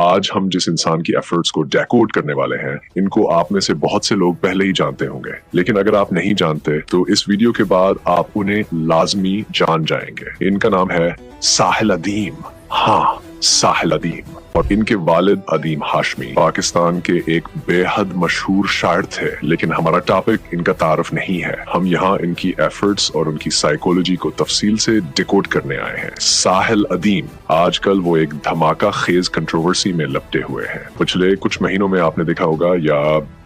آج ہم جس انسان کی ایفرٹس کو ڈیکوڈ کرنے والے ہیں ان کو آپ میں سے بہت سے لوگ پہلے ہی جانتے ہوں گے، لیکن اگر آپ نہیں جانتے تو اس ویڈیو کے بعد آپ انہیں لازمی جان جائیں گے۔ ان کا نام ہے ساحل ادیم۔ ہاں، ساحل ادیم۔ اور ان کے والد ادیم ہاشمی پاکستان کے ایک بے حد مشہور شاعر تھے، لیکن ہمارا ٹاپک ان کا تعارف نہیں ہے۔ ہم یہاں ان کی ایفرٹس اور ان کی سائیکولوجی کو تفصیل سے ڈیکوڈ کرنے آئے ہیں۔ ساحل ادیم آج کل وہ ایک دھماکہ خیز کنٹروورسی میں لپٹے ہوئے ہیں۔ پچھلے کچھ مہینوں میں آپ نے دیکھا ہوگا یا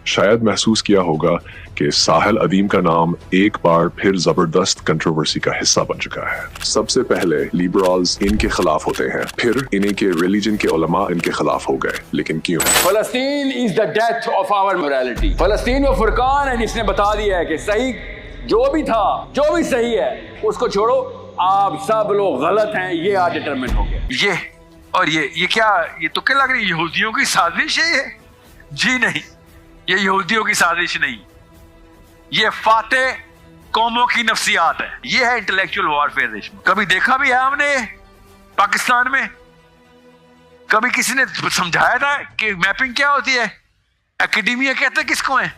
شاید محسوس کیا ہوگا کہ ساحل ادیم کا نام ایک بار پھر زبردست کنٹروورسی کا حصہ بن چکا ہے۔ سب سے پہلے لیبرالز ان کے خلاف ہوتے ہیں، پھر انہیں کے ریلیجن کے علماء ان کے خلاف ہو گئے، لیکن کیوں؟ فلسطین is the death of our morality۔ فلسطین وہ فرقان ہے جس نے بتا دیا ہے کہ صحیح جو بھی تھا، جو بھی صحیح ہے اس کو چھوڑو، آپ سب لوگ غلط ہیں، یہ آج ڈٹرمنٹ ہو گیا۔ یہ کیا، یہ تو کیا لگ رہی ہے یہودیوں کی سازش ہے یہ؟ جی نہیں، یہ یہودیوں کی سازش نہیں، یہ فاتح قوموں کی نفسیات ہے، یہ ہے انٹلیکچوئل وارفیئر۔ کبھی دیکھا بھی ہے ہم نے پاکستان میں؟ کبھی کسی نے سمجھایا تھا کہ میپنگ کیا ہوتی ہے؟ اکیڈیمیا کہتے ہیں کس کو ہیں؟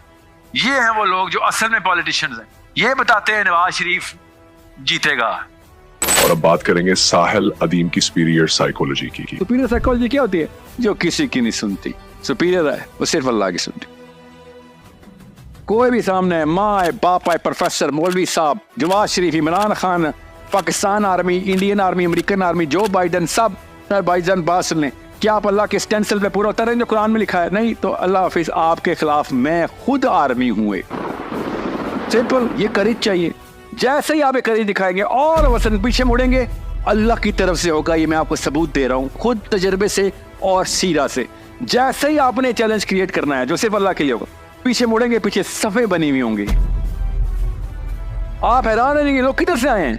یہ ہیں وہ لوگ جو اصل میں پولیٹیشنز ہیں، یہ بتاتے ہیں نواز شریف جیتے گا۔ اور اب بات کریں گے ساحل ادیم کی سپیریئر سائیکولوجی کی۔ سپیریئر سائیکولوجی کیا ہوتی ہے؟ جو کسی کی نہیں سنتی، سپیریئر ہے وہ صرف اللہ کی سنتی۔ کوئی بھی سامنے ہے، ماں ہے، باپ ہے، پروفیسر، مولوی صاحب، Nawaz Sharif, Imran Khan, Pakistan army, Indian army, American army, Joe Biden, سب بھائی جان بات سن لیں۔ کیا آپ اللہ کے اسٹینسل پہ پورا اتر رہے ہیں جو قرآن میں لکھا ہے؟ نہیں تو اللہ حافظ، آپ کے خلاف میں خود آرمی ہوں۔ سمپل، یہ کریج چاہیے۔ جیسے ہی آپ کریج دکھائیں گے اور وسن پیچھے مڑیں گے، اللہ کی طرف سے ہوگا، یہ میں آپ کو ثبوت دے رہا ہوں خود تجربے سے اور سیرہ سے۔ جیسے ہی آپ نے چیلنج کریٹ کرنا ہے جو صرف اللہ کے لیے ہوگا، پیچھے مڑیں گے، پیچھے صفیں بنی ہوئی ہوں گی۔ آپ حیران ہیں کہ لوگ کدھر سے آئے ہیں؟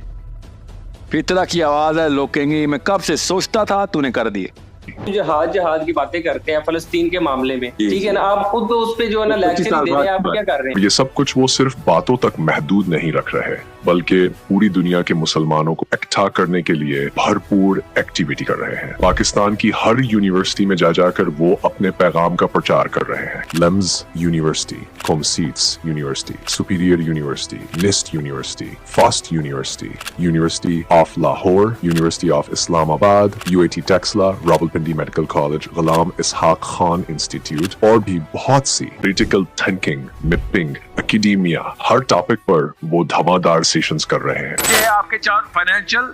فطرہ کی آواز ہے، لوگ کہیں گے میں کب سے سوچتا تھا، تو نے کر دیے۔ جہاد کی باتیں کرتے ہیں فلسطین کے معاملے میں، ٹھیک ہے نا، آپ خود تو اس پہ جو ہے نا لیکچر دے رہے ہیں، آپ کیا کر رہے ہیں؟ یہ سب کچھ وہ صرف باتوں تک محدود نہیں رکھ رہے، بلکہ پوری دنیا کے مسلمانوں کو اکٹھا کرنے کے لیے بھرپور ایکٹیویٹی کر رہے ہیں۔ پاکستان کی ہر یونیورسٹی میں جا کر وہ اپنے پیغام کا پرچار کر رہے ہیں۔ LUMS University, COMSATS University, Superior University, NUST University, FAST University, University of Lahore, University of Islamabad, UAT Taxila, Rawalpindi Medical College, Ghulam Ishaq Khan Institute, اور بھی بہت سی کریٹیکل تھنکنگ، میپنگ، اکیڈیمیا، ہر ٹاپک پر وہ دھمادار سیشنز کر رہے ہیں۔ یہ آپ کے چار فائنینشل،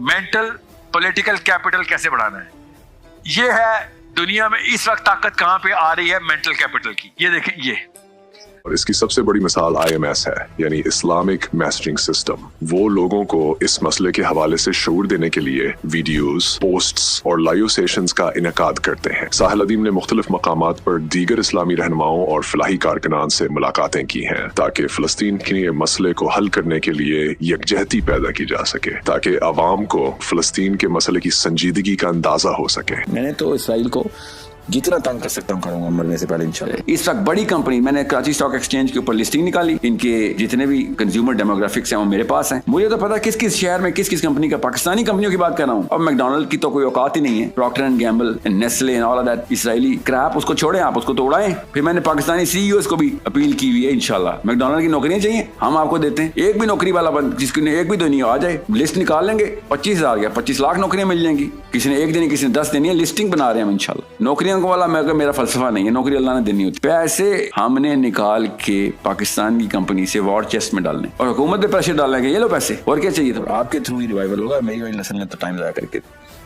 مینٹل، پولیٹیکل کیپٹل کیسے بڑھانا ہے، یہ ہے دنیا میں اس وقت طاقت کہاں پہ آ رہی ہے مینٹل کیپٹل کی۔ یہ دیکھیں، یہ اور اس کی سب سے بڑی مثال IMS ہے، یعنی اسلامک میسجنگ سسٹم۔ وہ لوگوں کو اس مسئلے کے حوالے سے شعور دینے کے لیے ویڈیوز، پوسٹس اور لائیو سیشنز کا انعقاد کرتے ہیں۔ ساحل ادیم نے مختلف مقامات پر دیگر اسلامی رہنماؤں اور فلاحی کارکنان سے ملاقاتیں کی ہیں تاکہ فلسطین کے مسئلے کو حل کرنے کے لیے یکجہتی پیدا کی جا سکے، تاکہ عوام کو فلسطین کے مسئلے کی سنجیدگی کا اندازہ ہو سکے۔ میں نے تو اسرائیل کو جتنا تنگ کر سکتا ہوں کروں گا مرنے سے پہلے انشاءاللہ۔ اس وقت بڑی کمپنی، میں نے کراچی اسٹاک ایکسچینج کے اوپر لسٹنگ نکالی، ان کے جتنے بھی کنزیومر ڈیموگرافکس ہیں وہ میرے پاس ہیں۔ مجھے تو پتا کس کس شہر میں کس کس کمپنی کا، پاکستانی کمپنیوں کی بات کر رہا ہوں۔ اب میکڈونلڈ کی تو کوئی اوقات ہی نہیں ہے، Procter and Gamble, Nestle and all of that, Israeli crap, اس کو چھوڑیں، آپ اس کو تو اڑائیں۔ پھر میں نے پاکستانی CEOs کو بھی اپیل کی ہوئی ہے، انشاءاللہ میکڈونلڈ کی نوکریاں چاہیے، ہم آپ کو دیتے ہیں۔ ایک بھی نوکری والا جس نے ایک بھی دنیا آ جائے، لسٹ نکال لیں گے، 25,000 یا 25 لاکھ نوکریاں مل جائیں گی۔ کسی نے ایک دینی، کسی نے 10 دینی ہے، لسٹنگ بنا رہے ہیں ہم انشاءاللہ۔ نوکریوں کو والا میرا فلسفہ نہیں ہے، نوکری اللہ نے دینی ہوتی۔ پیسے ہم نے نکال کے پاکستان کی کمپنی سے وار چیسٹ میں ڈالنے اور حکومت پہ پریشر ڈالنے کے، یہ لو پیسے، اور کیا چاہیے تھا؟ آپ کے تھرو ہی ریوائول ہوگا، میری وجہ سے تو ٹائم ضائع کر کے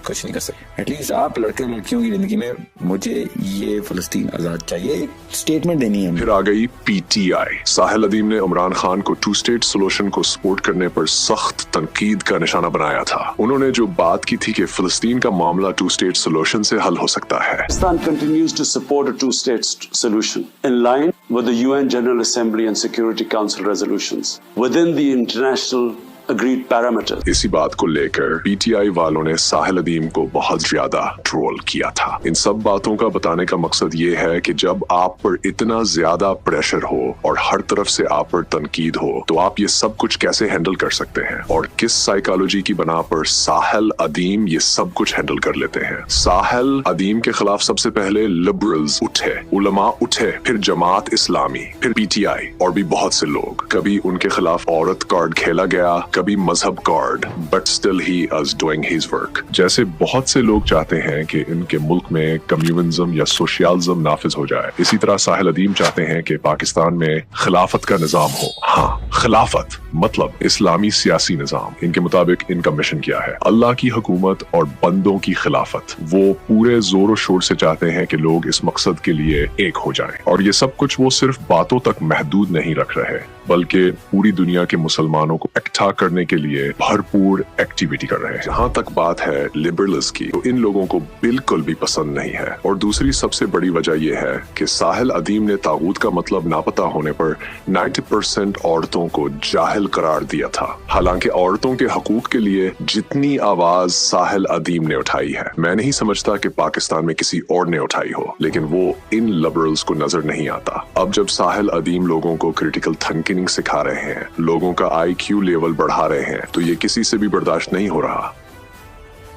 کچھ نہیں کر سکتے۔ ایٹ لیسٹ آپ لڑکے اور لڑکیوں کی زندگی میں مجھے یہ فلسطین آزاد چاہیے، اسٹیٹمنٹ دینی ہے۔ پھر آ گئی PTI۔ ساحل ادیم نے عمران خان کو 2 اسٹیٹ سولوشن کو سپورٹ کرنے پر سخت تنقید کا نشانہ بنایا تھا۔ انہوں نے جو بات کی تھی کہ فلسطین کا معاملہ 2 اسٹیٹ سولوشن سے حل ہو سکتا ہے۔ Pakistan continues to support a two-state solution in line with the UN General Assembly and Security Council resolutions within the international agreed parameters. इसी बात को लेकर पीटीआई वालों ने साहिल अदीम को बहुत ज्यादा ट्रोल किया था। इन सब बातों का बताने का मकसद ये है कि जब आप पर इतना ज्यादा प्रेशर हो और हर तरफ से आप पर तनकीद हो तो आप ये सब कुछ कैसे हैंडल कर सकते हैं और किस साइकोलॉजी की बना पर साहिल अदीम ये सब कुछ हैंडल कर लेते हैं। साहिल अदीम के खिलाफ सबसे पहले लिबरल्स उठे, उलमा उठे, फिर जमात इस्लामी, फिर पीटीआई और भी बहुत से लोग। कभी उनके खिलाफ औरत कार्ड खेला गया, कभी मजहब card, but still he is doing his work. जैसे बहुत से लोग चाहते हैं कि इनके मुल्क में कम्युनिज्म या सोशलिज्म नाफिज हो जाए, इसी तरह साहिल अदीम चाहते हैं कि पाकिस्तान में खिलाफत का निजाम हो। हाँ, खिलाफत मतलब इस्लामी सियासी निजाम। इनके मुताबिक इनका मिशन क्या है? अल्लाह की हुकूमत और बंदों की खिलाफत। वो पूरे जोर शोर से चाहते हैं कि लोग इस मकसद के लिए एक हो जाएं। और ये सब कुछ वो सिर्फ बातों तक महदूद नहीं रख रहे बल्कि पूरी दुनिया के मुसलमानों को इकट्ठा करने के लिए भरपूर एक्टिविटी कर रहे हैं। जहाँ तक बात है लिबरल्स की, तो इन लोगों को बिल्कुल भी पसंद नहीं है। और दूसरी सबसे बड़ी वजह यह है कि साहिल अदीम ने तागूत का मतलब ना पता होने पर 90% औरतों को जाहिल करार दिया था। हालांकि औरतों के हकूक के लिए जितनी आवाज साहिल अदीम ने उठाई है, मैं नहीं समझता कि पाकिस्तान में किसी और ने उठाई हो, लेकिन वो इन लिबरल्स को नजर नहीं आता। अब जब साहिल अदीम लोगों को क्रिटिकल थिंकिंग सिखा रहे हैं, लोगों का IQ लेवल बढ़ा रहे हैं, तो ये किसी से भी बर्दाश्त नहीं हो रहा।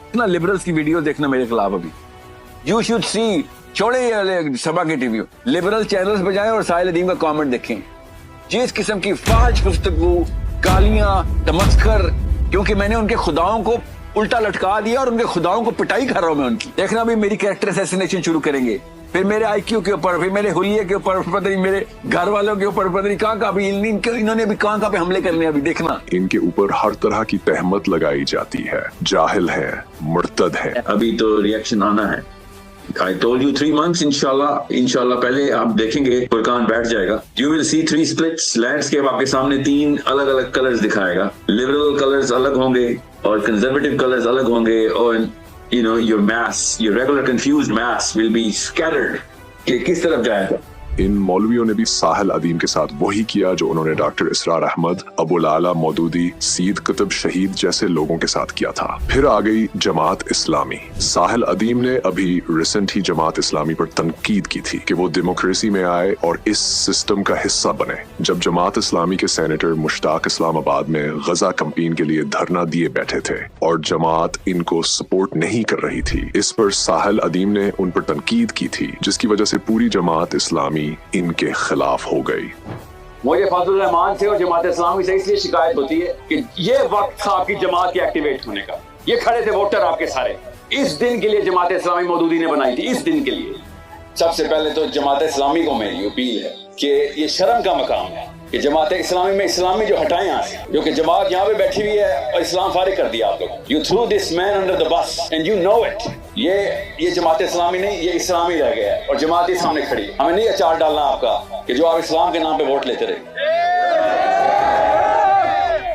इतना लिबरल्स की वीडियो देखना मेरे खिलाफ अभी। यू शुड सी, छोड़े ये सभा की टीवी, लिबरल चैनल्स पे जाएं और साहिल अदीम का कमेंट देखें। जिस किस्म की फाज गुफ्तगू, गालियां, तमस्कर, क्योंकि मैंने उनके खुदाओं को उल्टा लटका दिया और उनके खुदाओं को पिटाई कर रहा हूं मैं उनकी। देखना भी मेरी कैरेक्टर असैसिनेशन शुरू करेंगे, फिर मेरे IQ के ऊपर, फिर मेरे हुलिये के ऊपर, पता नहीं मेरे घर वालों के ऊपर, पता नहीं कहाँ भी इन्होंने भी कहाँ पे हमले करने अभी देखना। इनके ऊपर हर तरह की तहमत लगाई जाती है। जाहिल है, मुर्तद है। अभी तो रिएक्शन आना है। I told you 3 months, इंशाल्लाह पहले आप देखेंगे फुरकान बैठ जाएगा। You will see 3 splits, landscape आपके सामने 3 अलग अलग कलर्स दिखाएगा। लिबरल कलर्स अलग होंगे और कंजर्वेटिव कलर्स अलग होंगे और you know, your mass, your regular confused mass will be scattered. कि किस तरफ जाएगा? इन मौलवियों ने भी साहिल अदीम के साथ वही किया जो उन्होंने डॉक्टर इसरार अहमद, अबुल आला मौदूदी, सीद कुतुब शहीद जैसे लोगों के साथ किया था। फिर आ गई जमात इस्लामी। साहिल अदीम ने अभी रिसेंट ही जमात इस्लामी पर तनकीद की थी कि वो डेमोक्रेसी में आए और इस सिस्टम का हिस्सा बने। जब जमात इस्लामी के सेनेटर मुश्ताक इस्लामाबाद में गजा कैंपेन के लिए धरना दिए बैठे थे और जमात इनको सपोर्ट नहीं कर रही थी, इस पर साहिल अदीम ने उन पर तनकीद की थी, जिसकी वजह से पूरी जमात इस्लामी इनके खिलाफ हो गई। मुझे फजलुर रहमान से और जमात इस्लामी से इसलिए शिकायत होती है कि ये वक्त था आपकी जमात के एक्टिवेट होने का। ये खड़े थे वोटर आपके सारे, इस दिन के लिए जमात इस्लामी मौदूदी ने बनाई थी, इस दिन के लिए। सबसे पहले तो जमात इस्लामी को मेरी अपील है कि ये शर्म का मकाम है कि जमात इस्लामी में इस्लामी जो हटाएं यहाँ से, जो कि जमात यहाँ पे बैठी हुई है और इस्लाम फारिग कर दिया आप लोग। You through this man under the bus and you know it. ये जमात इस्लामी नहीं, ये इस्लामी रह गया है और जमात ही सामने खड़ी। हमें नहीं अचार डालना आपका कि जो आप इस्लाम के नाम पे वोट लेते रहे।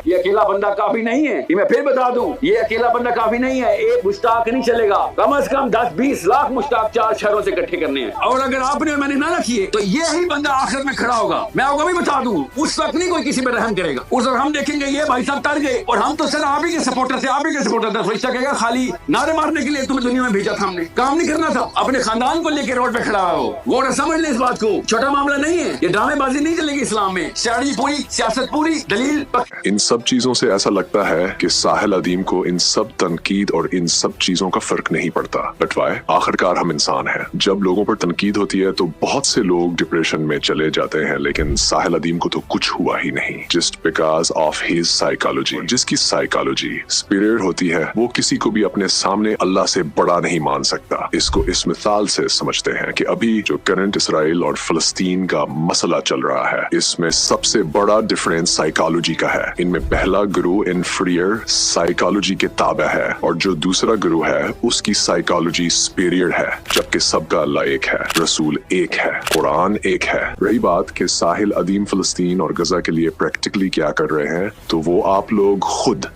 ये अकेला बंदा काफी नहीं है, ये मैं फिर बता दूं, ये अकेला बंदा काफी नहीं है। एक मुश्ताक नहीं चलेगा, कम से कम 10-20 लाख मुश्ताक 4 शहरों से इकट्ठे करने हैं। और अगर आपने और मैंने ना रखिए तो ये ही बंदा आखिरत में खड़ा होगा। मैं आपको भी बता दूं, उस वक्त नहीं कोई किसी पे रहम करेगा। उस वक्त हम देखेंगे ये भाई साहब तर गए और हम तो सर आप ही के सपोर्टर थे, आप ही के सपोर्टर थे। फरिश्ता कहेगा खाली नारे मारने के लिए तुम्हें दुनिया में भेजा था हमने, काम नहीं करना था। अपने खानदान को लेकर रोड पे खड़ा हो, वो समझ ले इस बात को, छोटा मामला नहीं है। ये ड्रामेबाजी नहीं चलेगी इस्लाम में, स्ट्रैटेजी पूरी, सियासत पूरी, दलील। इन सब चीजों से ऐसा लगता है कि साहिल अदीम को इन सब तनकीद और इन सब चीजों का फर्क नहीं पड़ता। बट वाई, आखिरकार हम इंसान हैं। जब लोगों पर तनकीद होती है तो बहुत से लोग डिप्रेशन में चले जाते हैं, लेकिन साहिल अदीम को तो कुछ हुआ ही नहीं, just because of his psychology. जिसकी साइकोलॉजी सुपीरियर होती है वो किसी को भी अपने सामने अल्लाह से बड़ा नहीं मान सकता। इसको इस मिसाल से समझते हैं कि अभी जो करंट इसराइल और फलस्तीन का मसला चल रहा है, इसमें सबसे बड़ा डिफरेंस साइकोलॉजी का है। इनमें पहला गुरु इंफीरियर साइकोलॉजी के ताबे है और जो दूसरा गुरु है उसकी साइकोलॉजी सुपीरियर है, जबकि सबका अल्लाह एक है, रसूल एक है, कुरान एक है। रही बात कि साहिल अदीम फलस्तीन और गजा के लिए प्रैक्टिकली क्या कर रहे हैं, तो वो आप लोग खुद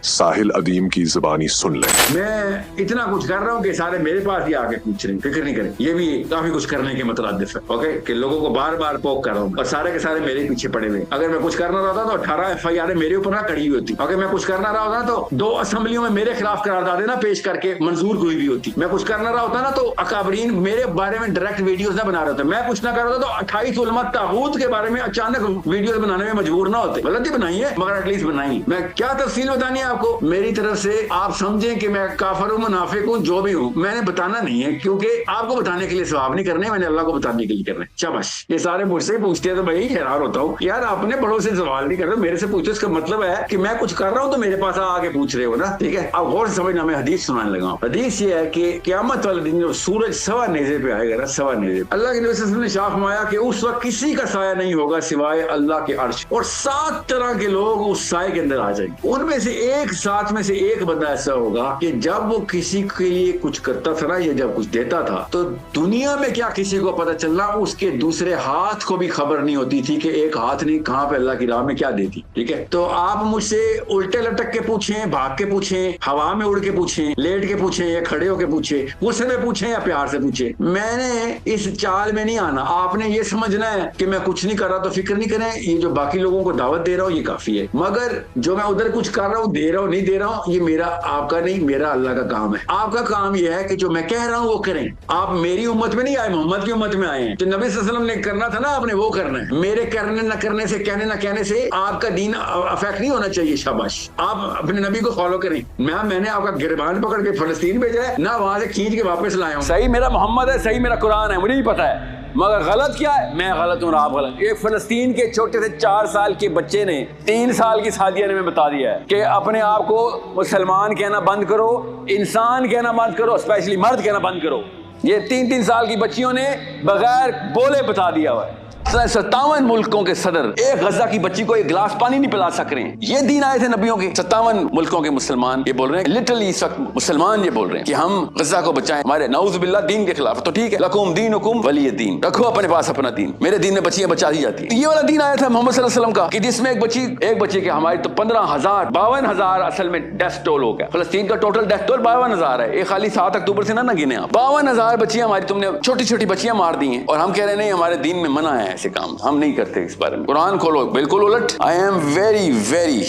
साहिल अदीम की ज़बानी सुन लें। मैं इतना कुछ कर रहा हूँ कि सारे मेरे पास ही आके पूछ रहे हैं, फिक्र नहीं करें। ये भी काफी कुछ करने के मुतरादिफ है, ओके, कि लोगों को बार बार पोक कर रहा हूँ और सारे के सारे मेरे पीछे पड़े हुए। अगर मैं कुछ करना रहता तो 18 FIR मेरे ऊपर ना कड़ी हुई होती। अगर मैं कुछ करना रहा होता तो 2 असेंबलियों में मेरे खिलाफ करारदादें ना पेश करके मंजूर हुई भी होती। मैं कुछ करना रहा होता ना तो अकाबरीन मेरे बारे में डायरेक्ट वीडियोस ना बना रहे होते। मैं कुछ ना कर रहा था तो 28 उलमा तागूत के बारे में अचानक वीडियोस बनाने में मजबूर ना होते। गलती बनाई है मगर एटलीस्ट बनाई। मैं क्या तफसील बतानी है आपको, मेरी तरफ से आप समझें कि मैं काफिर हूँ, मुनाफिक हूँ, जो भी हूँ, मैंने बताना नहीं है, क्योंकि आपको बताने के लिए सवाब नहीं करने, मैंने अल्लाह को बताने के लिए करना है। शाबाश। ये सारे मुझसे पूछते हैं तो भाई हैरान होता हूँ, यार आपने बड़ों से सवाल नहीं कर रहे, मेरे से पूछते। इसका मतलब है कि मैं कुछ कर रहा हूँ तो मेरे पास आके पूछ रहे हो ना, ठीक है। अब गौर से समझना, मैं हदीस सुनाने लगा हूँ। हदीस ये है कि क़यामत वाले दिन जब सूरज सवा नेज़े पे आएगा ना, सवा नेज़े, अल्लाह के नबी सल्लल्लाहु अलैहि वसल्लम ने शाफ फरमाया कि उस वक्त किसी का साया नहीं होगा सिवाय अल्लाह के अर्श, और 7 तरह के लोग उस साए के अंदर आ जाएंगे। उनमें से एक 7 में से एक बंदा ऐसा होगा कि जब वो किसी के लिए कुछ करता था ना, या जब कुछ देता था, तो दुनिया में क्या किसी को पता चलना, उसके दूसरे हाथ को भी खबर नहीं होती थी कि एक हाथ ने कहाँ पे अल्लाह की राह में क्या देती, ठीक है। तो आप मुझसे उल्टे लटक के पूछें, भाग के पूछें, हवा में उड़ के पूछें, लेट के पूछें या खड़े होके पूछें, गुस्से में पूछें या प्यार से पूछें, मैंने इस चाल में नहीं आना। आपने ये समझना है कि मैं कुछ नहीं कर रहा तो फिक्र नहीं करें, ये जो बाकी लोगों को दावत दे रहा हूँ ये काफी है, मगर जो मैं उधर कुछ कर रहा हूँ, दे रहा हूँ, नहीं दे रहा हूँ, ये मेरा आपका नहीं, मेरा अल्लाह का काम है। आपका काम ये है कि जो मैं कह रहा हूँ वो करें। आप मेरी उम्मत में नहीं आए, मोहम्मद की उम्मत में आए हैं। तो नबी सल्लल्लाहु अलैहि वसल्लम ने करना था ना, आपने वो करना है। मेरे करने न करने से, कहने न कहने से आपका दीन अफेक्ट नहीं होना चाहिए। शाबाश, आप अपने नबी को फॉलो करें। मैंने आपका गिरबान पकड़ के फलस्तीन भेजा है ना, वहां से खींच के वापस लाया हूँ। सही मेरा मोहम्मद है, सही मेरा कुरान है, मुझे भी पता है, मगर गलत क्या है, मैं गलत हूँ, आप गलत। एक फलस्तीन के छोटे से 4 साल के बच्चे ने 3 साल की सादिया ने में बता दिया है कि अपने आप को मुसलमान कहना बंद करो, इंसान कहना बंद करो, स्पेशली मर्द कहना बंद करो। ये 3-3 साल की बच्चियों ने बगैर बोले बता दिया हुआ है। 57 मुल्कों के सदर एक गजा की बच्ची को 1 गिलास पानी नहीं पिला सक रहे हैं। ये दीन आए थे नबियों के। 57 मुल्कों के मुसलमान ये बोल रहे हैं, लिटरली इस वक्त मुसलमान ये बोल रहे हैं कि हम गजा को बचाएं, हमारे नाउज़ बिल्लाह दीन के खिलाफ। तो ठीक है, लकुम दीनुकुम वलिय दीन, रखो अपने पास अपना दीन। मेरे दीन में बच्चियां बचा दी जाती है। ये वाला दीन आया था मोहम्मद सल्लल्लाहु अलैहि वसल्लम का, कि जिसमें एक बच्चे के हमारे तो 15,000 52,000 असल में डेथ टोल हो गया। फलस्तीन का टोटल डेथ टोल 52,000 है। एक खाली 7 अक्टूबर से ना गिने आप। 52,000 बच्चियां हमारी तुमने छोटी छोटी बच्चियां मार दी हैं, और हम कह रहे नहीं हमारे दीन में मना है ऐसे काम, हम नहीं करते इस बारे में। कुरान खोलो, बिल्कुल उलट। I am very very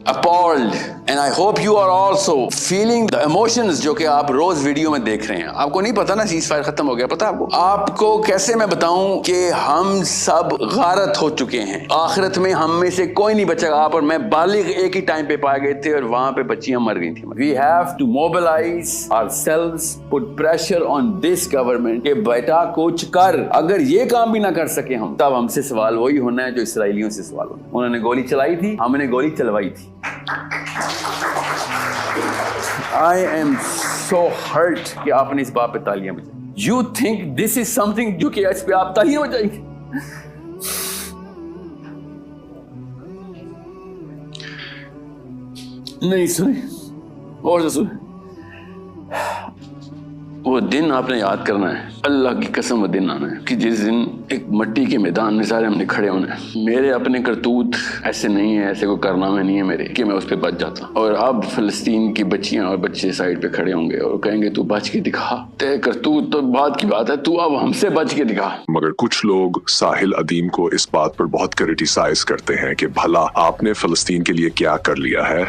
appalled and I hope you are also feeling the emotions जो कि आप रोज वीडियो में देख रहे हैं। आपको नहीं पता ना सीज़ फायर खत्म हो गया, पता आपको? आपको कैसे मैं बताऊं कि हम सब गारत हो चुके हैं। आखिरत में हम में से कोई नहीं बचेगा। आप और मैं बालिग एक ही टाइम पे पाए गए थे और वहां पे बच्चियां मर गई थी। We have to mobilize ourselves, put pressure on this government कि बेटा कुछ कर। अगर ये काम भी ना कर सके हम, तब हमसे सवाल वही होना है जो इसराइलियों से सवाल होना है। उन्होंने गोली चलाई थी, हमने गोली चलवाई थी। I am so hurt कि आपने इस बात पे तालियां बजाई। You think this is something जो कि इस पे आप तालियां बजाएंगे? नहीं सुने और सुने। वो दिन आपने याद करना है, अल्लाह की कसम वो दिन आना है कि जिस दिन एक मट्टी के मैदान में सारे हमने खड़े होना है। मेरे अपने करतूत ऐसे नहीं है, ऐसे कोई कारनामे नहीं है मेरे कि मैं उस पर बच जाता। और अब फलस्तीन की बच्चियां और बच्चे साइड पे खड़े होंगे और कहेंगे तू बच के दिखा, तेरे करतूत तो बात की बात है, तू अब हमसे बच के दिखा। मगर कुछ लोग साहिल अदीम को इस बात पर बहुत क्रिटिसाइज करते हैं कि भला आपने फलस्तीन के लिए क्या कर लिया है।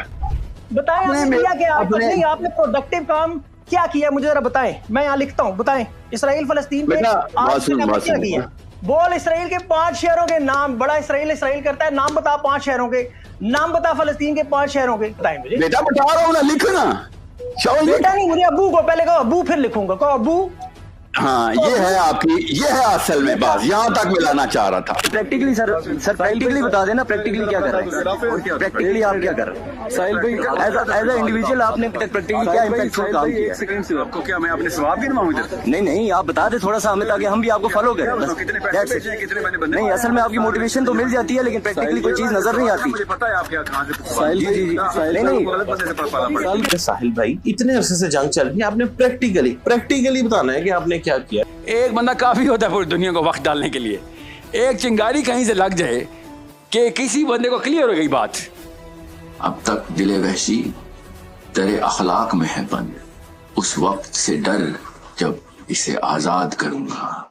बताएं आपने किया क्या? आपने प्रोडक्टिव काम क्या किया, मुझे जरा बताएं। मैं यहाँ लिखता हूँ, बताएं। इसराइल फलस्तीन पे आज क्या किया? बोल इसराइल के 5 शहरों के नाम। बड़ा इसराइल करता है, नाम बता 5 शहरों के नाम, बता फलस्तीन के 5 शहरों के। बताएं मुझे। बेटा बता रहा हूँ ना, लिखो ना। बेटा नहीं, मुझे अबू को पहले कहो, अबू फिर लिखूंगा। कहो अबू। हाँ, ये है आपकी, ये है असल में बात। यहाँ तक मिलाना चाह रहा था। प्रैक्टिकली सर प्रैक्टिकली बता देना, प्रैक्टिकली क्या कर रहे हैं? प्रैक्टिकली आप क्या कर रहे हैं? साहिल भाई एज अ इंडिविजुअल आपने प्रैक्टिकली क्या इम्पैक्टफुल काम किया? एक सेकंड से आपको क्या मैं अपने सवाब की मांगू? नहीं आप बता दे थोड़ा सा हमें, ताकि हम भी आपको फॉलो करें। नहीं, असल में आपकी मोटिवेशन तो मिल जाती है, लेकिन प्रैक्टिकली कोई चीज नजर नहीं आती। साहिल भाई इतने अरसे से जंग चल रही है, आपने प्रैक्टिकली बताना है कि आपने क्या किया। एक बंदा काफी होता है पूरी दुनिया को वक्त डालने के लिए। एक चिंगारी कहीं से लग जाए कि किसी बंदे को क्लियर हो गई बात, اب تک دل وحشی تیرے اخلاق میں ہے بند، اس وقت سے ڈر جب اسے آزاد کروں گا.